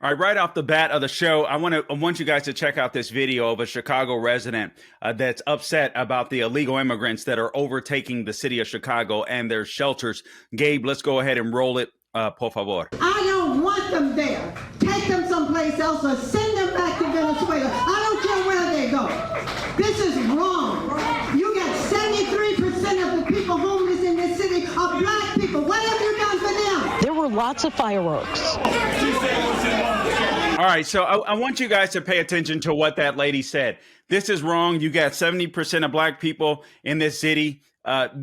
All right, right off the bat of the show, I want you guys to check out this video of a Chicago resident that's upset about the illegal immigrants that are overtaking the city of Chicago and their shelters. Gabe, let's go ahead and roll it, por favor. I don't want them there. Take them someplace else or send them back to Venezuela. I don't care where they go. This is wrong. You got 73% of the people homeless in this city are black people. What have you done for them? There were lots of fireworks. All right, so I want you guys to pay attention to what that lady said. This is wrong. You got 70% of black people in this city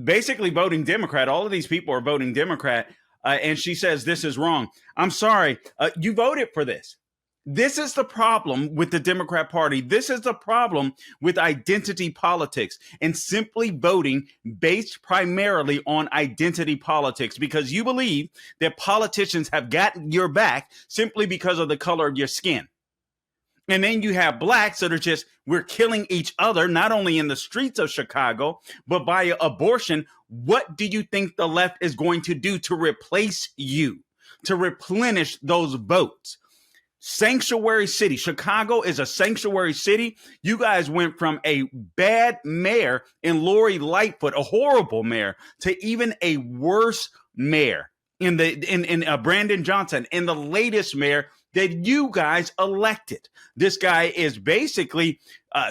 basically voting Democrat. All of these people are voting Democrat. And she says this is wrong. I'm sorry. You voted for this. This is the problem with the Democrat Party. This is the problem with identity politics and simply voting based primarily on identity politics, because you believe that politicians have gotten your back simply because of the color of your skin. And then you have blacks that are just, we're killing each other, not only in the streets of Chicago, but via abortion. What do you think the left is going to do to replace you, to replenish those votes? Sanctuary city. Chicago is a sanctuary city. You guys went from a bad mayor in Lori Lightfoot, a horrible mayor, to even a worse mayor in Brandon Johnson, in the latest mayor that you guys elected. This guy is basically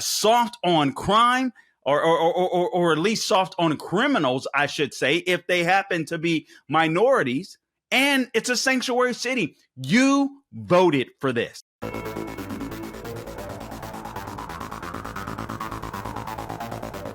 soft on crime, or at least soft on criminals, I should say, if they happen to be minorities. And it's a sanctuary city. You voted for this.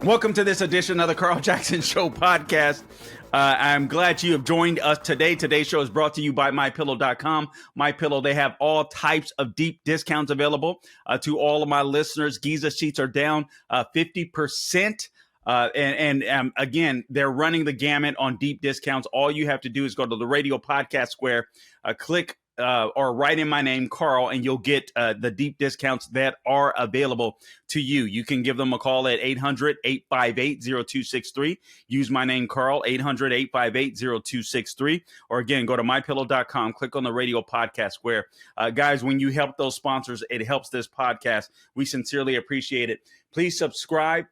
Welcome to this edition of the Carl Jackson Show podcast. I'm glad you have joined us today. Today's show is brought to you by MyPillow.com. MyPillow, they have all types of deep discounts available to all of my listeners. Giza sheets are down 50%. Again, they're running the gamut on deep discounts. All you have to do is go to the radio podcast square, click or write in my name, Carl, and you'll get the deep discounts that are available to you. You can give them a call at 800-858-0263. Use my name, Carl, 800-858-0263. Or again, go to mypillow.com, click on the radio podcast square. Guys, when you help those sponsors, it helps this podcast. We sincerely appreciate it. Please subscribe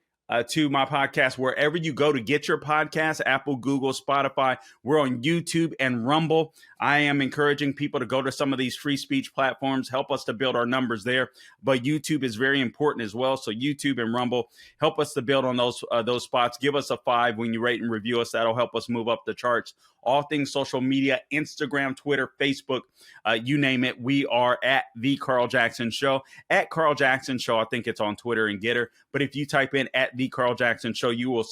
to my podcast wherever you go to get your podcast: Apple, Google, Spotify. We're on YouTube and Rumble. I am encouraging people to go to some of these free speech platforms, help us to build our numbers there. But YouTube is very important as well. So YouTube and Rumble, help us to build on those spots. Give us a 5 when you rate and review us. That'll help us move up the charts. All things social media, Instagram, Twitter, Facebook, you name it. We are at The Carl Jackson Show. At Carl Jackson Show, I think it's on Twitter and Getter. But if you type in at The Carl Jackson Show, you will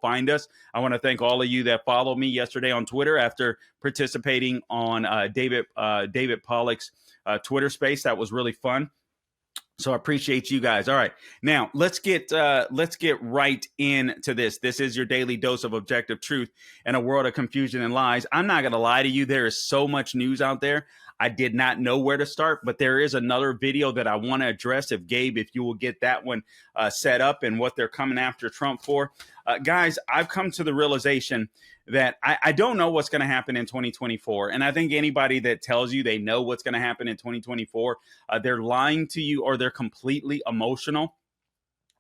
find us. I want to thank all of you that followed me yesterday on Twitter after participating on David Pollock's Twitter space. That was really fun. So I appreciate you guys. All right, now let's get right into this. This is your daily dose of objective truth in a world of confusion and lies. I'm not going to lie to you. There is so much news out there. I did not know where to start, but there is another video that I want to address. If you will get that one set up and what they're coming after Trump for. Guys, I've come to the realization that I don't know what's going to happen in 2024. And I think anybody that tells you they know what's going to happen in 2024, they're lying to you, or they're completely emotional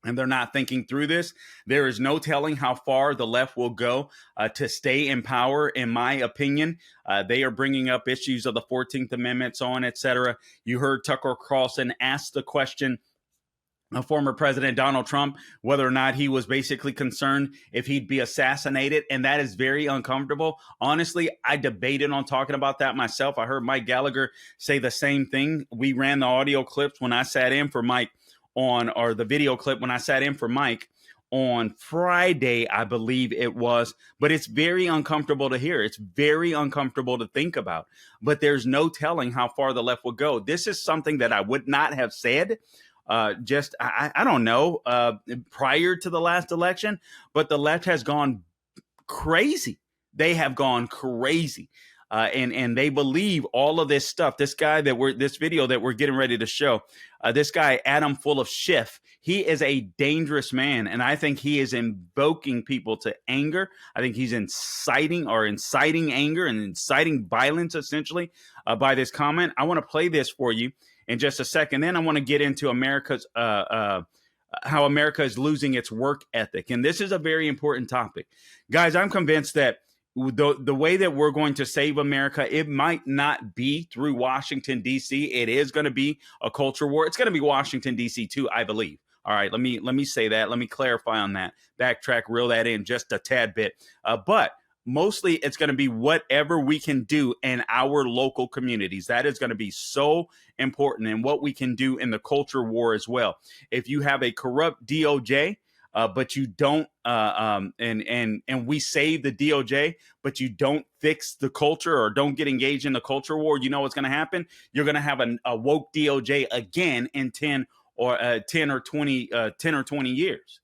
and they're not thinking through this. There is no telling how far the left will go to stay in power, in my opinion. They are bringing up issues of the 14th Amendment, so on, et cetera. You heard Tucker Carlson ask the question of former President Donald Trump, whether or not he was basically concerned if he'd be assassinated. And that is very uncomfortable. Honestly, I debated on talking about that myself. I heard Mike Gallagher say the same thing. We ran the audio clips when I sat in for Mike the video clip when I sat in for Mike on Friday, I believe it was. But it's very uncomfortable to hear. It's very uncomfortable to think about. But there's no telling how far the left will go. This is something that I would not have said I don't know, prior to the last election, but the left has gone crazy. They have gone crazy. and they believe all of this stuff. This video that we're getting ready to show, this guy, Adam full of Schiff, he is a dangerous man. And I think he is invoking people to anger. I think he's inciting anger and inciting violence, essentially, by this comment. I want to play this for you in just a second. Then I want to get into how America is losing its work ethic. And this is a very important topic. Guys, I'm convinced that the way that we're going to save America, it might not be through Washington, D.C. It is going to be a culture war. It's going to be Washington, D.C. too, I believe. All right, let me say that. Let me clarify on that. Backtrack, reel that in just a tad bit. But mostly it's going to be whatever we can do in our local communities. That is going to be so important, and what we can do in the culture war as well. If you have a corrupt DOJ, but you don't, and we save the DOJ, but you don't fix the culture or don't get engaged in the culture war, you know what's going to happen? You're going to have a woke DOJ again in 10 or 20 years.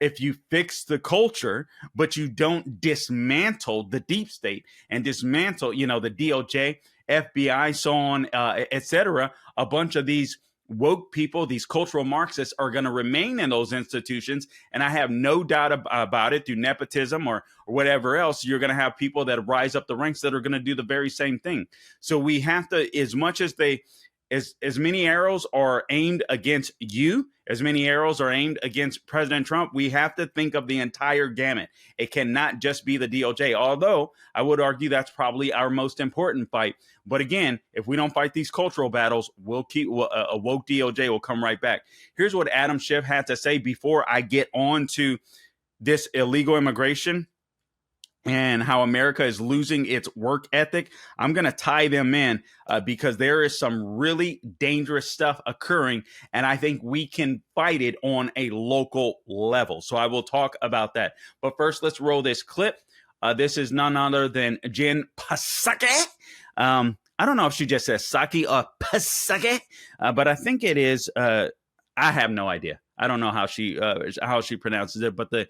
If you fix the culture, but you don't dismantle the deep state and dismantle, the DOJ, FBI, so on, et cetera, a bunch of these woke people, these cultural Marxists, are going to remain in those institutions. And I have no doubt about it, through nepotism or whatever else, you're going to have people that rise up the ranks that are going to do the very same thing. So we have to, as much as as many arrows are aimed against you, as many arrows are aimed against President Trump, we have to think of the entire gamut. It cannot just be the DOJ, although I would argue that's probably our most important fight. But again, if we don't fight these cultural battles, we'll keep a woke DOJ will come right back. Here's what Adam Schiff had to say before I get on to this illegal immigration and how America is losing its work ethic. I'm going to tie them in because there is some really dangerous stuff occurring, and I think we can fight it on a local level. So I will talk about that. But first, let's roll this clip. This is none other than Jen Psaki. I don't know if she just says Saki or Psaki, but I think it is. I have no idea. I don't know how she pronounces it, but the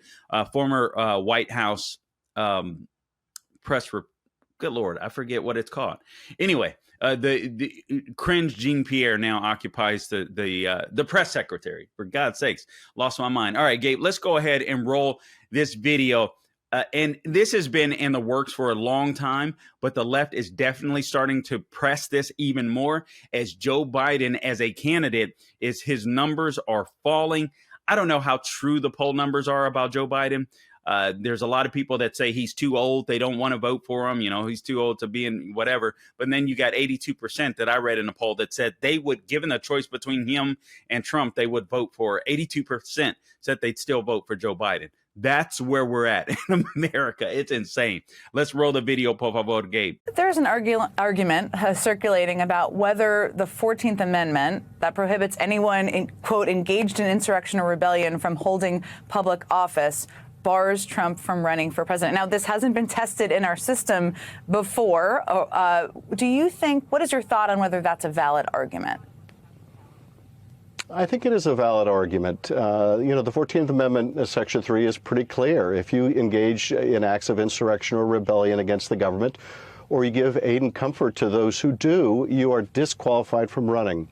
former White House good Lord, I forget what it's called. Anyway, the cringe Jean-Pierre now occupies the press secretary. For God's sakes, lost my mind. All right, Gabe, let's go ahead and roll this video. And this has been in the works for a long time, but the left is definitely starting to press this even more as Joe Biden as a candidate his numbers are falling. I don't know how true the poll numbers are about Joe Biden. There's a lot of people that say he's too old. They don't want to vote for him. He's too old to be in whatever. But then you got 82% that I read in a poll that said they would, given a choice between him and Trump, they would vote for. 82% said they'd still vote for Joe Biden. That's where we're at in America. It's insane. Let's roll the video, por favor, Gabe. There's an argument circulating about whether the 14th Amendment that prohibits anyone, quote, engaged in insurrection or rebellion from holding public office bars Trump from running for president. Now, this hasn't been tested in our system before. What is your thought on whether that's a valid argument? I think it is a valid argument. The 14th Amendment, Section 3, is pretty clear. If you engage in acts of insurrection or rebellion against the government, or you give aid and comfort to those who do, you are disqualified from running.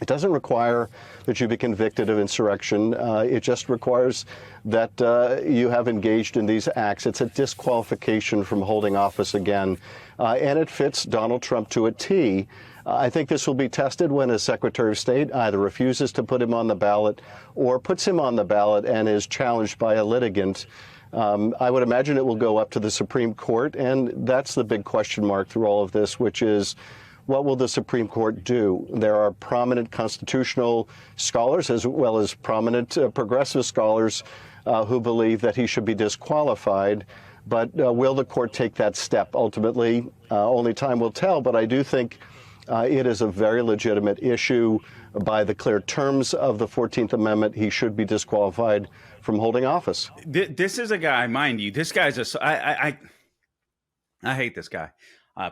It doesn't require that you be convicted of insurrection. It just requires that you have engaged in these acts. It's a disqualification from holding office again, and it fits Donald Trump to a T. I think this will be tested when his Secretary of State either refuses to put him on the ballot or puts him on the ballot and is challenged by a litigant. I would imagine it will go up to the Supreme Court, and that's the big question mark through all of this, which is, what will the Supreme Court do? There are prominent constitutional scholars as well as prominent progressive scholars who believe that he should be disqualified. But will the court take that step? Ultimately, only time will tell. But I do think it is a very legitimate issue. By the clear terms of the 14th Amendment, he should be disqualified from holding office. This is a guy, mind you, this guy's I hate this guy.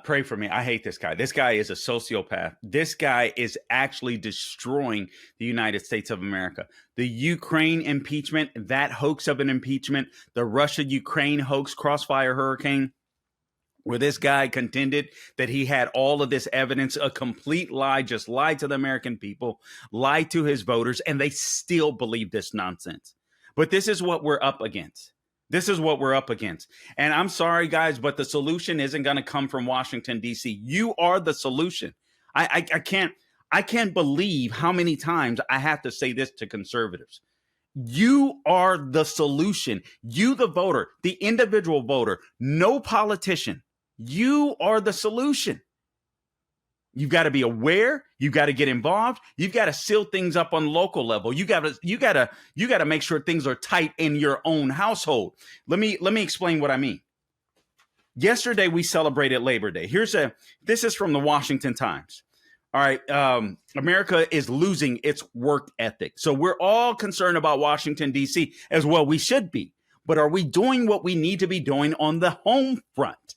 Pray for me. I hate this guy. This guy is a sociopath. This guy is actually destroying the United States of America. The Ukraine impeachment, that hoax of an impeachment, the Russia-Ukraine hoax, crossfire hurricane, where this guy contended that he had all of this evidence, a complete lie, just lied to the American people, lied to his voters, and they still believe this nonsense. But this is what we're up against. This is what we're up against. And I'm sorry, guys, but the solution isn't going to come from Washington, D.C. You are the solution. I can't believe how many times I have to say this to conservatives. You are the solution. You, the voter, the individual voter, no politician. You are the solution. You've got to be aware. You've got to get involved. You've got to seal things up on local level. You got to make sure things are tight in your own household. Let me explain what I mean. Yesterday we celebrated Labor Day. This is from the Washington Times. All right, America is losing its work ethic. So we're all concerned about Washington, D.C. as well. We should be. But are we doing what we need to be doing on the home front?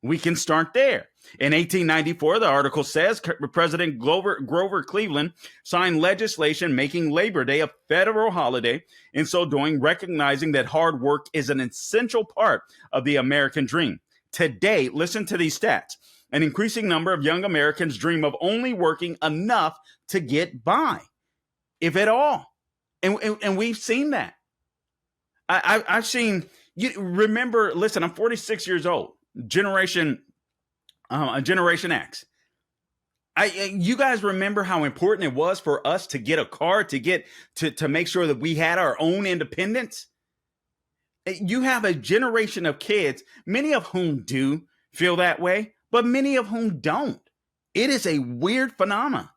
We can start there. In 1894, the article says President Grover Cleveland signed legislation making Labor Day a federal holiday, in so doing recognizing that hard work is an essential part of the American dream. Today, listen to these stats. An increasing number of young Americans dream of only working enough to get by, if at all. And we've seen that. I've seen, remember, listen, I'm 46 years old. Generation X. You guys remember how important it was for us to get a car, to make sure that we had our own independence? You have a generation of kids, many of whom do feel that way, but many of whom don't. It is a weird phenomenon.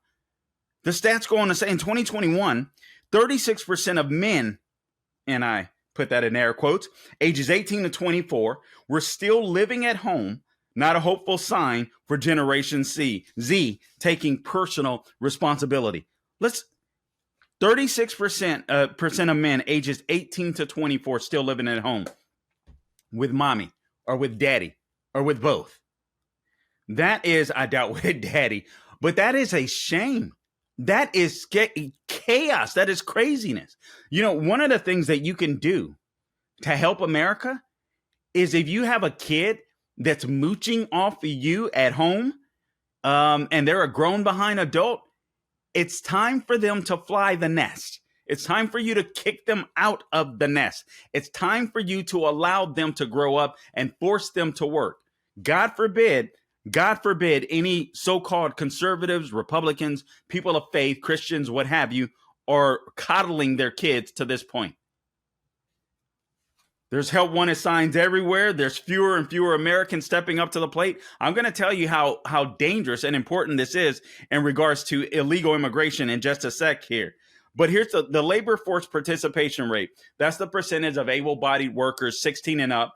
The stats go on to say in 2021, 36% of men, and I put that in air quotes, ages 18 to 24, were still living at home, not a hopeful sign for Generation Z taking personal responsibility. 36% of men ages 18 to 24 still living at home with mommy or with daddy or with both. That is, I doubt with daddy, but that is a shame. That is chaos. That is craziness. One of the things that you can do to help America is if you have a kid that's mooching off of you at home, and they're a grown behind adult, it's time for them to fly the nest. It's time for you to kick them out of the nest. It's time for you to allow them to grow up and force them to work. God forbid any so-called conservatives, Republicans, people of faith, Christians, what have you, are coddling their kids to this point. There's help wanted signs everywhere. There's fewer and fewer Americans stepping up to the plate. I'm going to tell you how dangerous and important this is in regards to illegal immigration in just a sec here. But here's the labor force participation rate. That's the percentage of able-bodied workers 16 and up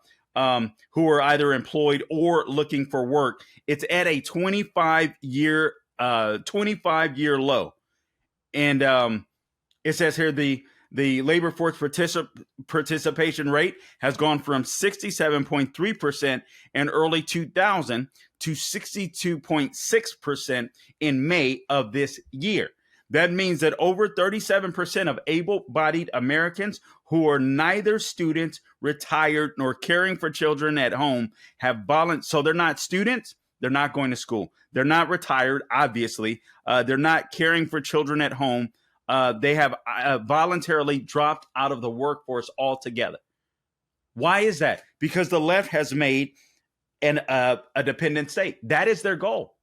who are either employed or looking for work. It's at a 25-year low. And it says here the labor force participation rate has gone from 67.3% in early 2000 to 62.6% in May of this year. That means that over 37% of able-bodied Americans who are neither students, retired, nor caring for children at home have volunteered. So they're not students. They're not going to school. They're not retired, obviously. They're not caring for children at home. They have voluntarily dropped out of the workforce altogether. Why is that? Because the left has made a dependent state. That is their goal.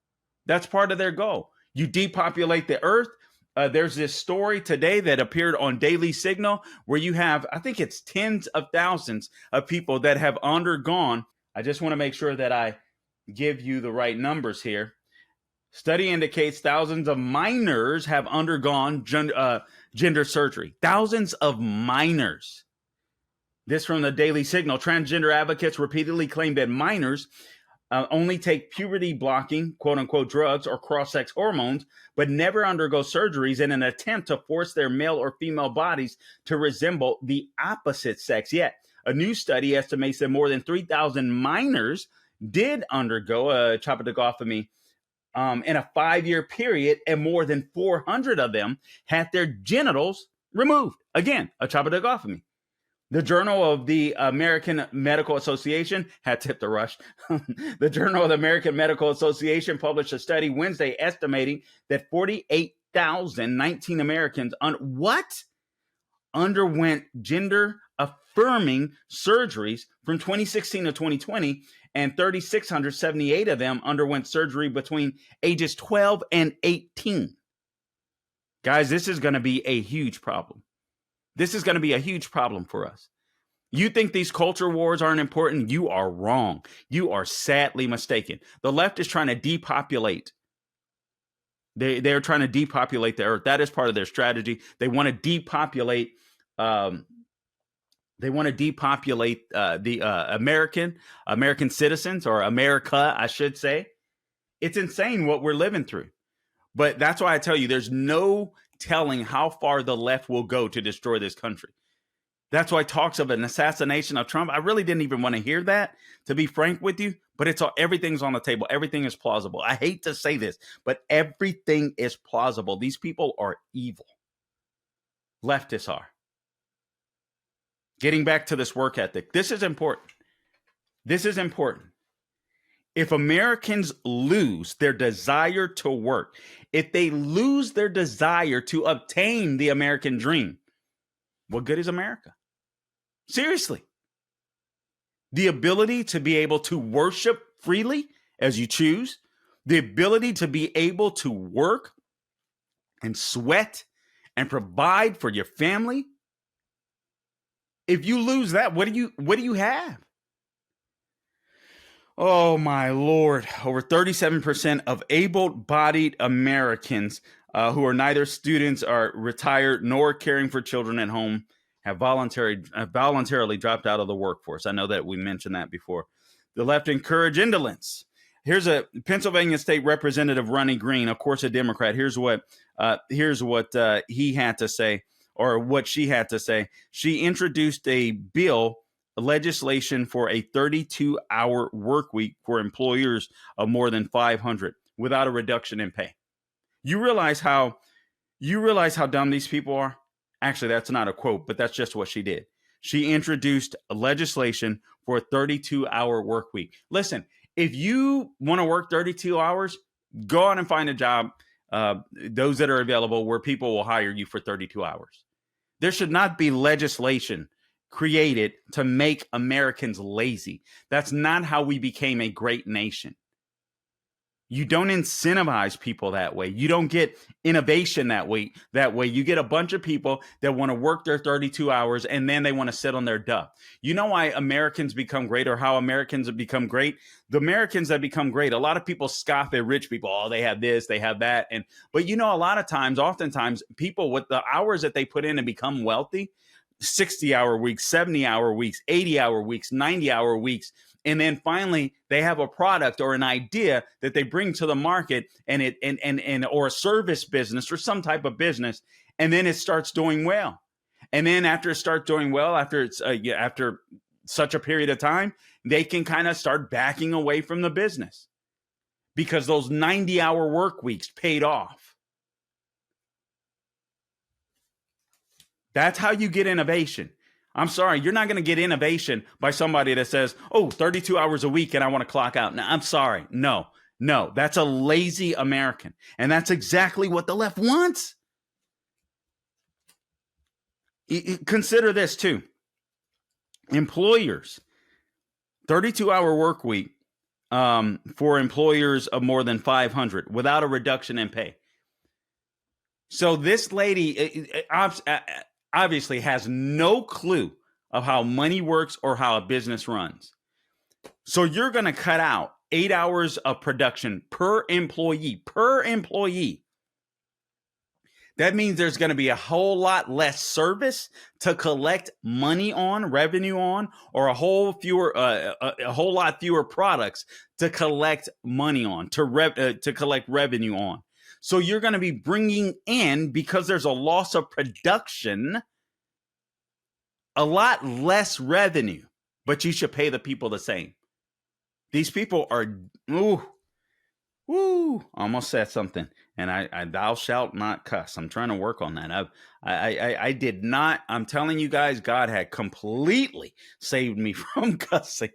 That's part of their goal. You depopulate the earth. There's this story today that appeared on Daily Signal where you have, I think it's tens of thousands of people that have undergone. I just want to make sure that I give you the right numbers here. Study indicates thousands of minors have undergone gender surgery. Thousands of minors. This from the Daily Signal. Transgender advocates repeatedly claim that minors only take puberty-blocking, quote-unquote, drugs or cross-sex hormones, but never undergo surgeries in an attempt to force their male or female bodies to resemble the opposite sex. Yet, a new study estimates that more than 3,000 minors did undergo a chopadegotomy in a 5-year period, and more than 400 of them had their genitals removed. Again, a chopadegotomy. The Journal of the American Medical Association had tipped the rush. The Journal of the American Medical Association published a study Wednesday estimating that 48,019 Americans underwent gender affirming surgeries from 2016 to 2020, and 3,678 of them underwent surgery between ages 12 and 18. Guys, this is going to be a huge problem. This is going to be a huge problem for us. You think these culture wars aren't important? You are wrong. You are sadly mistaken. The left is trying to depopulate. They're trying to depopulate the earth. That is part of their strategy. They want to depopulate. The American citizens, or America, I should say. It's insane what we're living through. But that's why I tell you, there's no telling how far the left will go to destroy this country. That's why talks of an assassination of Trump, I really didn't even want to hear that, to be frank with you, but everything's on the table. Everything is plausible. I hate to say this, but everything is plausible. These people are evil. Leftists are. Getting back to this work ethic, this is important. This is important. If Americans lose their desire to work, if they lose their desire to obtain the American dream, what good is America? Seriously. The ability to be able to worship freely as you choose, the ability to be able to work and sweat and provide for your family. If you lose that, what do you have? Oh, my Lord. Over 37% of able-bodied Americans who are neither students or retired nor caring for children at home have voluntarily dropped out of the workforce. I know that we mentioned that before. The left encourage indolence. Here's a Pennsylvania State Representative Ronnie Green, of course, a Democrat. Here's what he had to say, or what she had to say. She introduced a legislation for a 32-hour work week for employers of more than 500 without a reduction in pay. You realize how dumb these people are? Actually, that's not a quote, but that's just what she did. She introduced a legislation for a 32-hour work week. Listen, if you want to work 32 hours, go out and find a job, those that are available, where people will hire you for 32 hours. There should not be legislation created to make Americans lazy. That's not how we became a great nation. You don't incentivize people that way. You don't get innovation that way. You get a bunch of people that want to work their 32 hours and then they want to sit on their duff. You know why Americans become great, or how Americans have become great? The Americans that become great, a lot of people scoff at rich people. Oh, they have this, they have that. But you know, oftentimes people with the hours that they put in and become wealthy, 60-hour weeks, 70-hour weeks, 80-hour weeks, 90-hour weeks. And then finally, they have a product or an idea that they bring to the market, or a service business or some type of business, and then it starts doing well. And then after it starts doing well, after such a period of time, they can kind of start backing away from the business because those 90-hour work weeks paid off. That's how you get innovation. I'm sorry, you're not going to get innovation by somebody that says, 32 hours a week and I want to clock out. No, I'm sorry. No, that's a lazy American. And that's exactly what the left wants. Consider this too. Employers, 32-hour work week for employers of more than 500 without a reduction in pay. So this lady obviously has no clue of how money works or how a business runs. So you're going to cut out 8 hours of production per employee. That means there's going to be a whole lot less service to collect money on, revenue on, or a whole lot fewer products to collect money on, to collect revenue on. So you're going to be bringing in, because there's a loss of production, a lot less revenue, but you should pay the people the same. These people are, Woo! Almost said something, and I thou shalt not cuss. I'm trying to work on that. I did not. I'm telling you guys, God had completely saved me from cussing.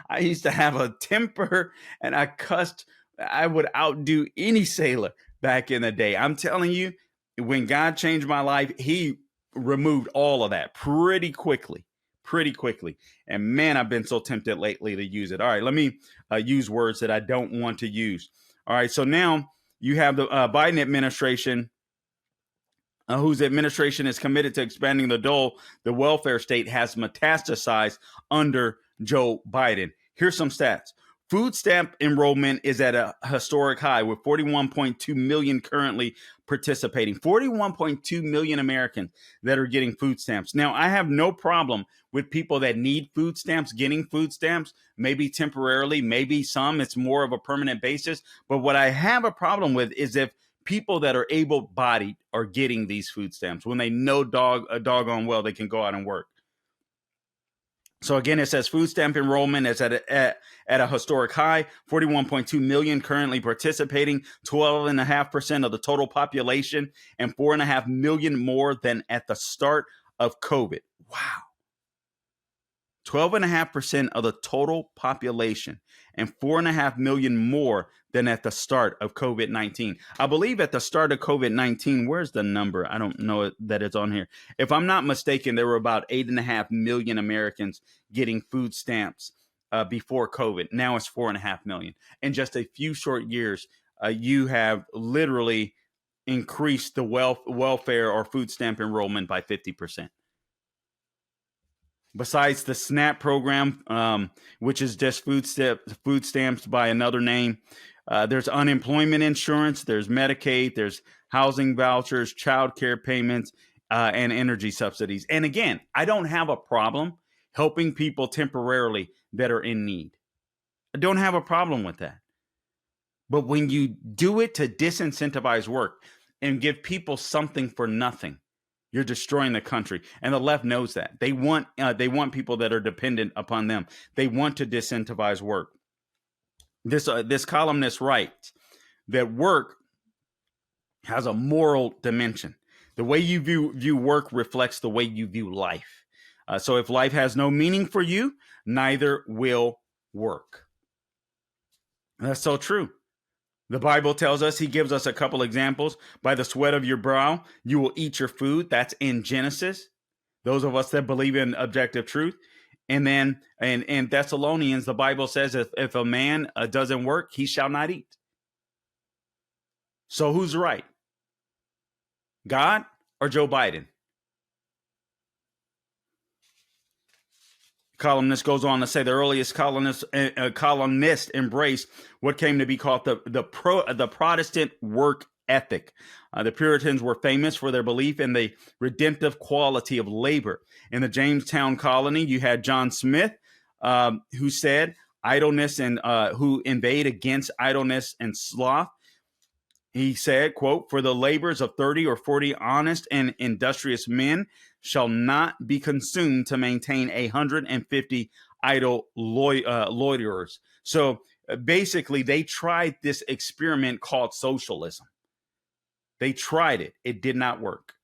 I used to have a temper, and I cussed. I would outdo any sailor back in the day. I'm telling you, when God changed my life, He removed all of that pretty quickly. Pretty quickly. And man, I've been so tempted lately to use it. All right, let me use words that I don't want to use. All right, so now you have the Biden administration, whose administration is committed to expanding the dole. The welfare state has metastasized under Joe Biden. Here's some stats. Food stamp enrollment is at a historic high with 41.2 million currently participating. 41.2 million Americans that are getting food stamps. Now, I have no problem with people that need food stamps getting food stamps, maybe temporarily, maybe some, it's more of a permanent basis. But what I have a problem with is if people that are able-bodied are getting these food stamps when they know doggone well they can go out and work. So again, it says food stamp enrollment is at a historic high, 41.2 million currently participating, 12.5% of the total population, and 4.5 million more than at the start of COVID. Wow. 12.5% of the total population and 4.5 million more than at the start of COVID-19. I believe at the start of COVID-19, where's the number? I don't know that it's on here. If I'm not mistaken, there were about 8.5 million Americans getting food stamps before COVID. Now it's 4.5 million. In just a few short years, you have literally increased the welfare or food stamp enrollment by 50%. Besides the SNAP program, which is just food stamps by another name, there's unemployment insurance, there's Medicaid, there's housing vouchers, child care payments, and energy subsidies. And again, I don't have a problem helping people temporarily that are in need. I don't have a problem with that. But when you do it to disincentivize work and give people something for nothing, you're destroying the country, and the left knows that. They want people that are dependent upon them. They want to disincentivize work. This columnist writes that work has a moral dimension. The way you view work reflects the way you view life. So if life has no meaning for you, neither will work. That's so true. The Bible tells us, He gives us a couple examples. By the sweat of your brow, you will eat your food. That's in Genesis. Those of us that believe in objective truth. And then in Thessalonians, the Bible says if a man doesn't work, he shall not eat. So who's right? God or Joe Biden? Columnist goes on to say the earliest colonist embraced what came to be called the Protestant work ethic. The Puritans were famous for their belief in the redemptive quality of labor. In the Jamestown colony, you had John Smith, who said idleness and who inveighed against idleness and sloth. He said, quote, "For the labors of 30 or 40 honest and industrious men shall not be consumed to maintain 150 idle loiterers." So basically, they tried this experiment called socialism. They tried it. It did not work.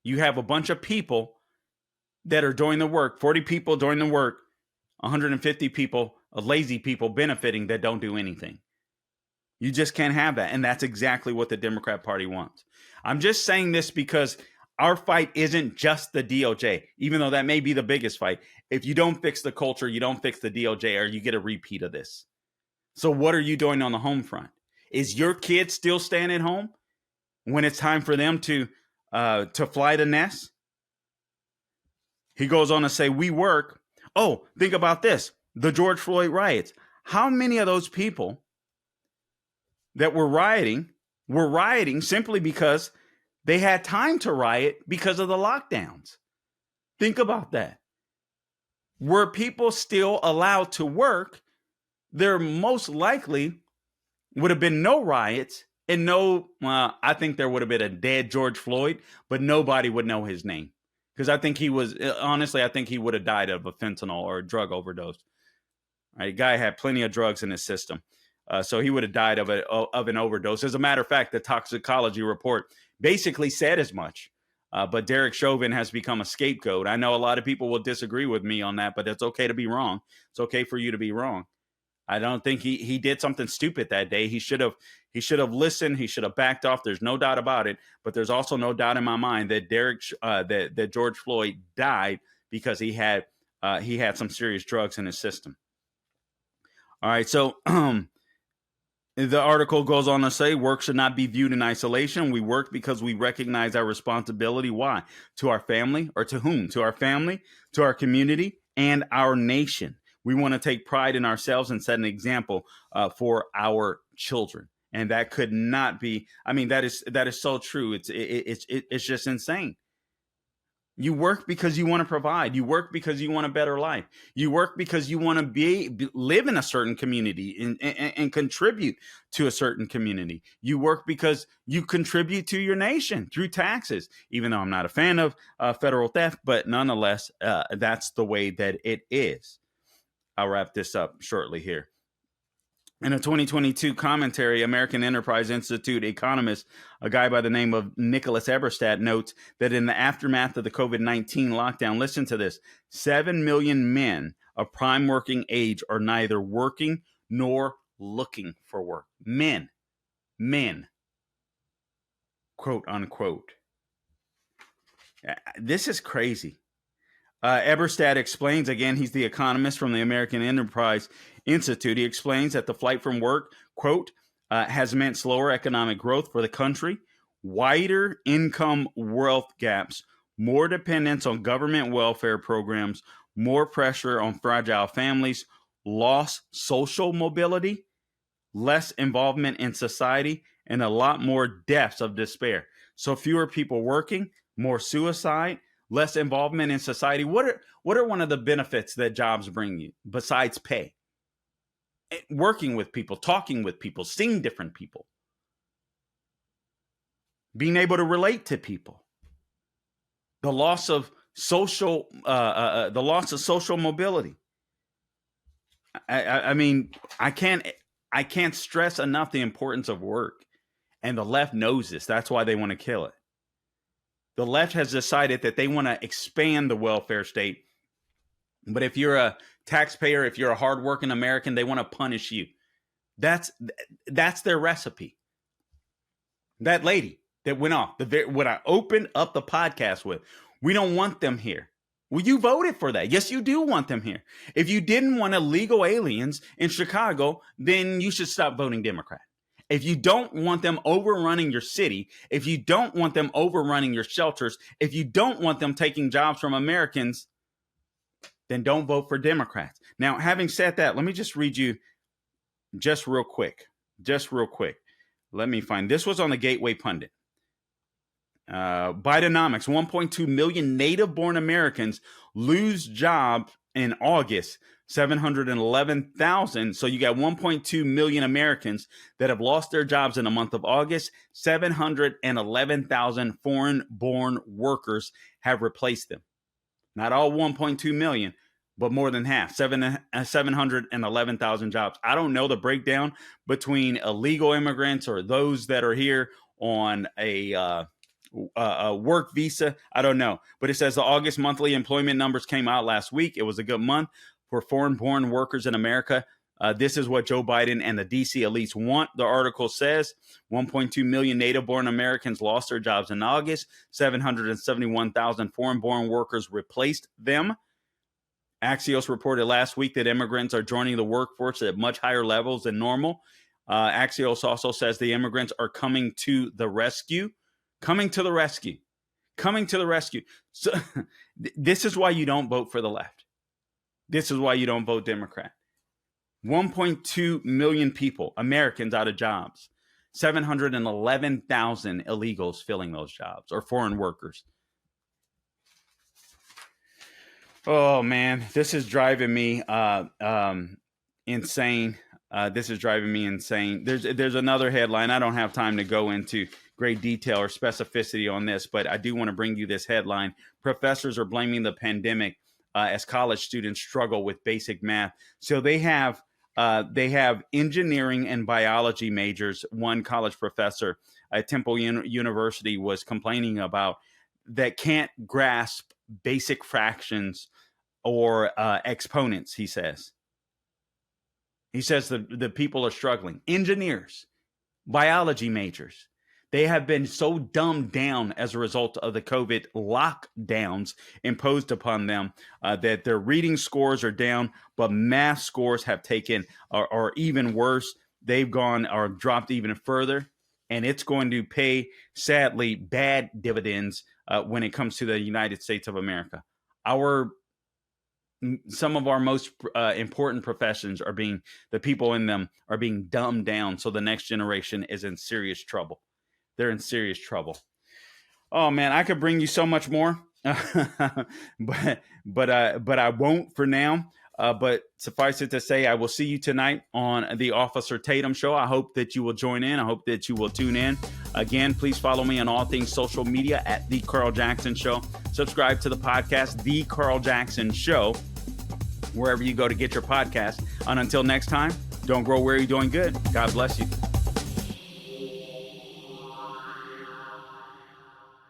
You have a bunch of people that are doing the work, 40 people doing the work, 150 people, lazy people benefiting that don't do anything. You just can't have that. And that's exactly what the Democrat Party wants. I'm just saying this because our fight isn't just the DOJ, even though that may be the biggest fight. If you don't fix the culture, you don't fix the DOJ, or you get a repeat of this. So what are you doing on the home front? Is your kid still staying at home when it's time for them to fly the nest? He goes on to say, we work. Oh, think about this. The George Floyd riots. How many of those people that were rioting simply because they had time to riot because of the lockdowns? Think about that. Were people still allowed to work, there most likely would have been no riots and I think there would have been a dead George Floyd, but nobody would know his name. Because I think he would have died of a fentanyl or a drug overdose. Right, guy had plenty of drugs in his system. So he would have died of an overdose. As a matter of fact, the toxicology report basically said as much. But Derek Chauvin has become a scapegoat. I know a lot of people will disagree with me on that, but it's okay to be wrong. It's okay for you to be wrong. I don't think he did something stupid that day. He should have listened. He should have backed off. There's no doubt about it. But there's also no doubt in my mind that that George Floyd died because he had some serious drugs in his system. All right, so the article goes on to say work should not be viewed in isolation. We work because we recognize our responsibility. Why? To our family, or to whom? To our family, to our community, and our nation. We want to take pride in ourselves and set an example for our children. And that could not be. I mean, that is so true. It's just insane. You work because you want to provide. You work because you want a better life. You work because you want to live in a certain community and contribute to a certain community. You work because you contribute to your nation through taxes, even though I'm not a fan of federal theft, but nonetheless, that's the way that it is. I'll wrap this up shortly here. In a 2022 commentary, American Enterprise Institute economist, a guy by the name of Nicholas Eberstadt, notes that in the aftermath of the COVID-19 lockdown, listen to this, 7 million men of prime working age are neither working nor looking for work. Men, quote unquote. This is crazy. Eberstadt explains, again, he's the economist from the American Enterprise Institute. He explains that the flight from work, quote, has meant slower economic growth for the country, wider income wealth gaps, more dependence on government welfare programs, more pressure on fragile families, lost social mobility, less involvement in society, and a lot more deaths of despair. So fewer people working, more suicide, less involvement in society. What are one of the benefits that jobs bring you besides pay? Working with people, talking with people, seeing different people, being able to relate to people. The loss of social mobility. I mean, I can't stress enough the importance of work, and the left knows this. That's why they want to kill it. The left has decided that they want to expand the welfare state. But if you're a taxpayer, if you're a hardworking American, they want to punish you. That's their recipe. That lady that went off, what I opened up the podcast with, we don't want them here. Well, you voted for that. Yes, you do want them here. If you didn't want illegal aliens in Chicago, then you should stop voting Democrat. If you don't want them overrunning your city, if you don't want them overrunning your shelters, if you don't want them taking jobs from Americans, then don't vote for Democrats. Now, having said that, let me just read you just real quick. Let me find. This was on the Gateway Pundit. Bidenomics, 1.2 million native-born Americans lose jobs in August. 711,000. So you got 1.2 million Americans that have lost their jobs in the month of August. 711,000 foreign-born workers have replaced them. Not all 1.2 million, but more than half. 711,000 jobs. I don't know the breakdown between illegal immigrants or those that are here on a work visa. I don't know. But it says the August monthly employment numbers came out last week. It was a good month for foreign-born workers in America. This is what Joe Biden and the D.C. elites want. The article says 1.2 million native-born Americans lost their jobs in August. 771,000 foreign-born workers replaced them. Axios reported last week that immigrants are joining the workforce at much higher levels than normal. Axios also says the immigrants are coming to the rescue. So this is why you don't vote for the left. This is why you don't vote Democrat. 1.2 million people, Americans, out of jobs. 711,000 illegals filling those jobs, or foreign workers. Oh, man, this is driving me insane. There's another headline. I don't have time to go into great detail or specificity on this, but I do want to bring you this headline. Professors are blaming the pandemic as college students struggle with basic math. So they have They have engineering and biology majors. One college professor at Temple University was complaining about that can't grasp basic fractions or exponents, he says. He says the people are struggling. Engineers, biology majors, they have been so dumbed down as a result of the COVID lockdowns imposed upon them that their reading scores are down, but math scores have taken, or even worse, they've gone or dropped even further. And it's going to pay, sadly, bad dividends when it comes to the United States of America. Some of our most important professions the people in them are being dumbed down. So the next generation is in serious trouble. They're in serious trouble. Oh man, I could bring you so much more, but I won't for now. But suffice it to say, I will see you tonight on the Officer Tatum Show. I hope that you will join in. I hope that you will tune in. Again, please follow me on all things social media at The Carl Jackson Show. Subscribe to the podcast, The Carl Jackson Show, wherever you go to get your podcast. And until next time, don't grow weary doing good. God bless you.